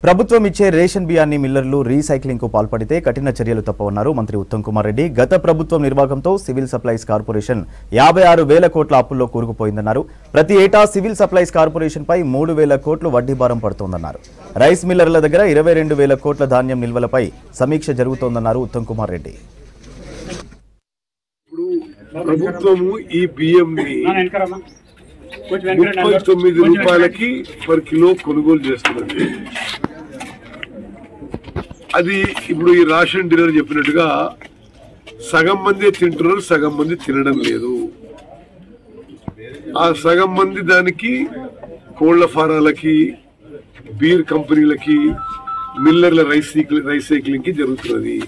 ప్రభుత్వం ఇచ్చే రేషన్ బియ్యాన్ని మిల్లర్లు రీసైక్లింగ్ కు పాల్పడితే కఠిన చర్యలు తప్పవన్నారు మంత్రి ఉత్తమ్ కుమార్ రెడ్డి. గత ప్రభుత్వం నిర్వాహకంతో సివిల్ సప్లైస్ కార్పొరేషన్ 56,000 కోట్ల అప్పుల్లో కూరుకుపోయిందన్నారు. ప్రతి ఏటా సివిల్ సప్లైస్ కార్పొరేషన్ పై 3,000 కోట్లు వడ్డీ భారం పడుతోందన్నారు. రైస్ మిల్లర్ల దగ్గర 22,000 కోట్ల ధాన్యం నిల్వలపై సమీక్ష జరుగుతోందన్నారు ఉత్తమ్ కుమార్ రెడ్డి. ప్రభుత్వము ఈ బియ్యంని 39 రూపాయలకి పర్ కిలో కొనుగోలు చేస్తున్నది. అది ఇప్పుడు ఈ రేషన్ డీలర్ చెప్పినట్టుగా సగం మంది తింటున్నారు, సగం మంది తినడం లేదు. ఆ సగం మంది దానికి కోళ్ల ఫారాలకి, బీర్ కంపెనీలకి, మిల్లర్ల రీసైక్లింగ్ కి జరుగుతున్నది.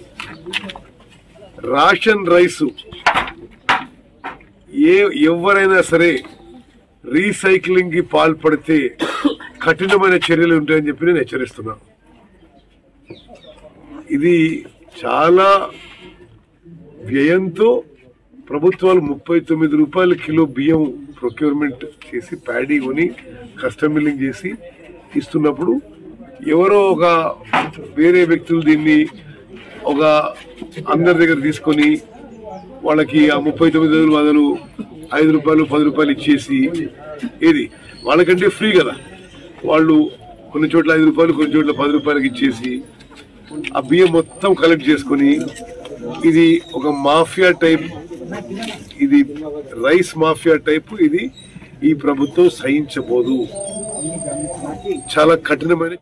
రేషన్ రైస్ ఎవరైనా సరే రీసైక్లింగ్ కి పాల్పడితే కఠినమైన చర్యలు ఉంటాయని చెప్పి నేను హెచ్చరిస్తున్నాను. ఇది చాలా వ్యయంతో ప్రభుత్వాలు 39 రూపాయల కిలో బియ్యం ప్రొక్యూర్మెంట్ చేసి ప్యాడీ కొని కస్టమ్ మిల్లింగ్ చేసి ఇస్తున్నప్పుడు ఎవరో ఒక వేరే వ్యక్తులు దీన్ని ఒక అందరి దగ్గర తీసుకొని వాళ్ళకి ఆ 39 బదులు 5 రూపాయలు 10 రూపాయలు ఇచ్చేసి ఏది వాళ్ళకంటే ఫ్రీ కదా, వాళ్ళు కొన్ని చోట్ల 5 రూపాయలు కొన్ని చోట్ల 10 రూపాయలకి ఇచ్చేసి ఆ బియ్యం మొత్తం కలెక్ట్ చేసుకుని ఇది ఒక మాఫియా టైప్, ఇది రైస్ మాఫియా టైప్. ఇది ఈ ప్రభుత్వం సహించబోదు. చాలా కఠినమైన